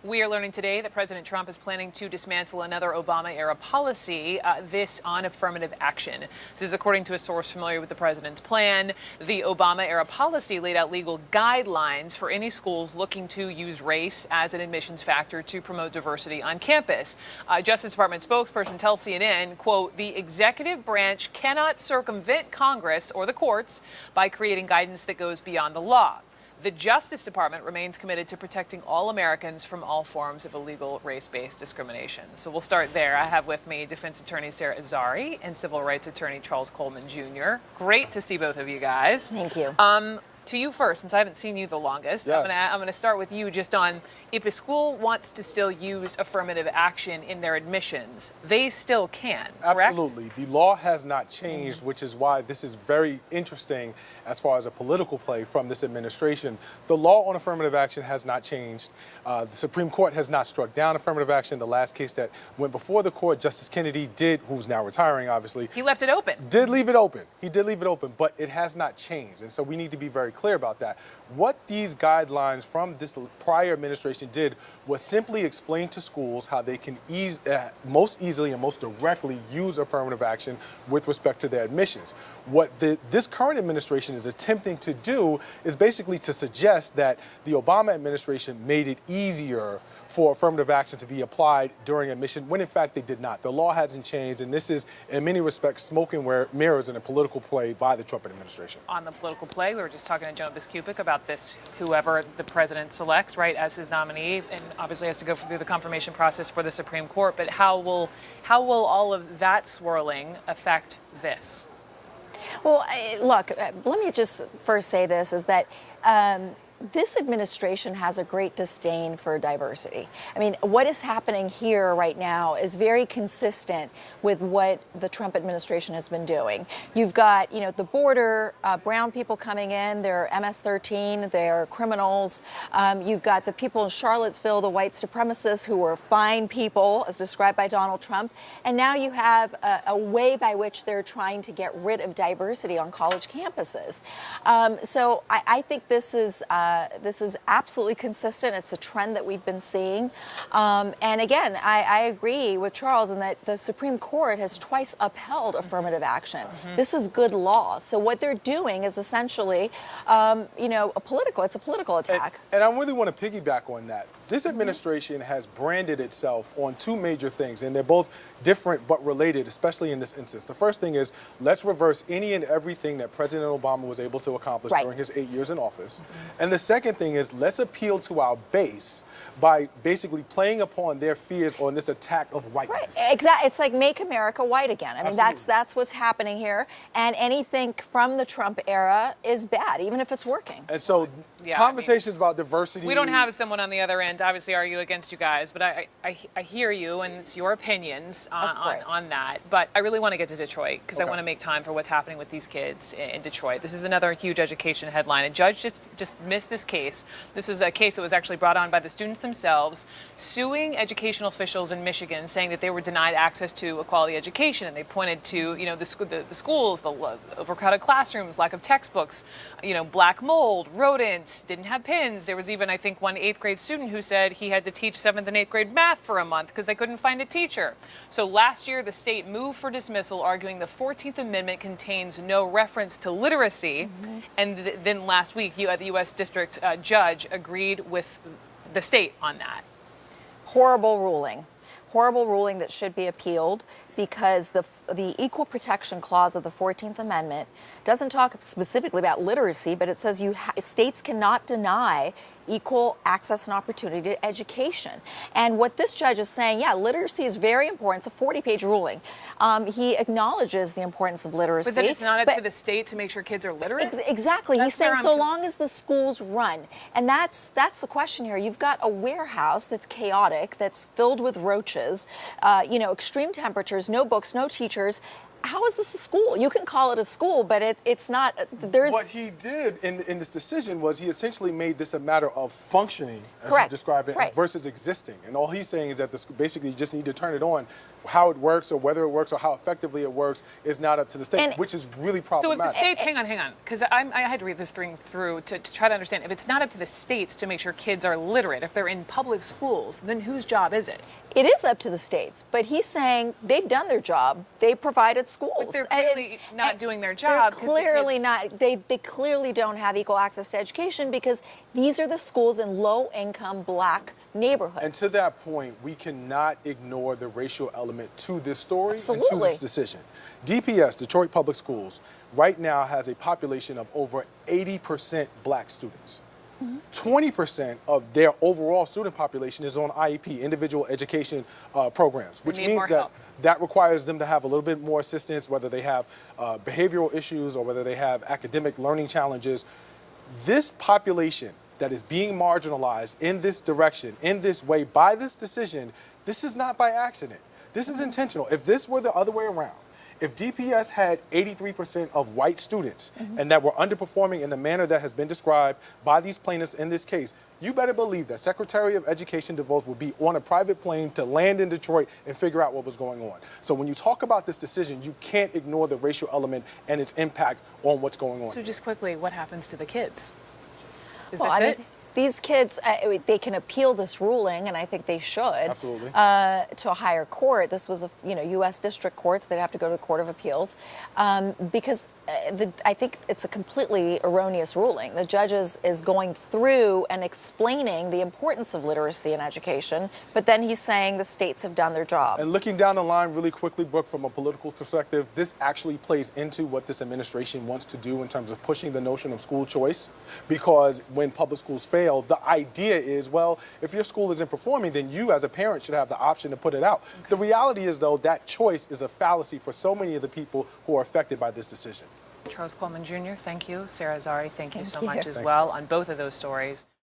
We are learning today that President Trump is planning to dismantle another Obama-era policy, this on affirmative action. This is according to a source familiar with the president's plan. The Obama-era policy laid out legal guidelines for any schools looking to use race as an admissions factor to promote diversity on campus. Justice Department spokesperson tells CNN, quote, "The executive branch cannot circumvent Congress or the courts by creating guidance that goes beyond the law. The Justice Department remains committed to protecting all Americans from all forms of illegal race-based discrimination." So we'll start there. I have with me defense attorney Sarah Azari and civil rights attorney Charles Coleman Jr. Great to see both of you guys. Thank you. To you first, since I haven't seen you the longest, Yes. I'm gonna start with you just on if a school wants to still use affirmative action in their admissions, they still can, correct? Absolutely. The law has not changed, which is why this is very interesting as far as a political play from this administration. The law on affirmative action has not changed. The Supreme Court has not struck down affirmative action. The last case that went before the court, Justice Kennedy did, who's now retiring, obviously. He left it open. Did leave it open. He did leave it open, but it has not changed. And so we need to be very clear about that. What these guidelines from this prior administration did was simply explain to schools how they can most easily and most directly use affirmative action with respect to their admissions. What this current administration is attempting to do is basically to suggest that the Obama administration made it easier for affirmative action to be applied during admission, when in fact they did not. The law hasn't changed, and this is, in many respects, smoke and mirrors in a political play by the Trump administration. On the political play, we were just talking to Joe Biskupic about this, whoever the president selects, right, as his nominee, and obviously has to go through the confirmation process for the Supreme Court. But how will all of that swirling affect this? Well, look, let me just first say this, is that this administration has a great disdain for diversity. I mean, what is happening here right now is very consistent with what the Trump administration has been doing. You've got, the border, brown people coming in, they're MS-13, they're criminals. You've got the people in Charlottesville, the white supremacists who were fine people, as described by Donald Trump. And now you have a way by which they're trying to get rid of diversity on college campuses. So I think this is absolutely consistent. It's a trend that we've been seeing. And again, I agree with Charles in that the Supreme Court has twice upheld affirmative action. Mm-hmm. This is good law. So what they're doing is essentially, it's a political attack. And I really want to piggyback on that. This administration has branded itself on two major things, and they're both different but related, especially in this instance. The first thing is, let's reverse any and everything that President Obama was able to accomplish during his 8 years in office. Mm-hmm. And the second thing is, let's appeal to our base by basically playing upon their fears on this attack of whiteness. Right, exactly. It's like make America white again. I mean, that's what's happening here. And anything from the Trump era is bad, even if it's working. And so conversations about diversity. We don't have someone on the other end obviously argue against you guys, but I hear you, and it's your opinions on that. But I really want to get to Detroit because I want to make time for what's happening with these kids in Detroit. This is another huge education headline. A judge just missed this case. This was a case that was actually brought on by the students themselves, suing educational officials in Michigan, saying that they were denied access to a quality education. And they pointed to, the schools, the overcrowded classrooms, lack of textbooks, black mold, rodents, didn't have pins. There was even, I think, one 8th grade student who said he had to teach 7th and 8th grade math for a month because they couldn't find a teacher. So last year, the state moved for dismissal, arguing the 14th Amendment contains no reference to literacy. Mm-hmm. And then last week, the U.S. District Judge agreed with the state on that. Horrible ruling that should be appealed, because the Equal Protection Clause of the 14th Amendment doesn't talk specifically about literacy, but it says states cannot deny equal access and opportunity to education. And what this judge is saying, literacy is very important. It's a 40-page ruling. He acknowledges the importance of literacy. But then it's not up to the state to make sure kids are literate? Exactly. He's saying so long as the schools run. And that's the question here. You've got a warehouse that's chaotic, that's filled with roaches, extreme temperatures, no books, no teachers. How is this a school? You can call it a school, but it's not. What he did in this decision was he essentially made this a matter of functioning, as you described it, versus existing. And all he's saying is that basically you just need to turn it on. how it works or whether it works or how effectively it works is not up to the state, And which is really So if problematic. the states, hang on, because I had to read this thing through to try to understand. If it's not up to the states to make sure kids are literate, if they're in public schools, then whose job is it? It is up to the states, but he's saying they've done their job. They provided schools. But they're clearly not doing their job. They're 'cause the clearly kids- not. They clearly don't have equal access to education because these are the schools in low-income Black neighborhoods. And to that point, we cannot ignore the racial element to this story and to Absolutely. this decision. DPS, Detroit Public Schools, right now has a population of over 80% Black students. 20% of their overall student population is on IEP, individual education programs, which need means more that help. that requires them to have a little bit more assistance, whether they have behavioral issues or whether they have academic learning challenges. This population that is being marginalized in this direction, in this way, by this decision, this is not by accident. This is intentional. If this were the other way around, if DPS had 83% of white students and that were underperforming in the manner that has been described by these plaintiffs in this case, you better believe that Secretary of Education DeVos would be on a private plane to land in Detroit and figure out what was going on. So when you talk about this decision, you can't ignore the racial element and its impact on what's going on. So just quickly, what happens to the kids? Is Well, this I mean, it? these kids, they can appeal this ruling, and I think they should. Absolutely. To a higher court. This was a U.S. district courts. They'd have to go to the Court of Appeals because I think it's a completely erroneous ruling. The judge is going through and explaining the importance of literacy in education, but then he's saying the states have done their job. And looking down the line really quickly, Brooke, from a political perspective, this actually plays into what this administration wants to do in terms of pushing the notion of school choice. Because when public schools fail, the idea is, well, if your school isn't performing, then you as a parent should have the option to put it out. Okay. The reality is, though, that choice is a fallacy for so many of the people who are affected by this decision. Charles Coleman Jr., thank you. Sarah Azari, thank you so you. much as Thanks. well on both of those stories.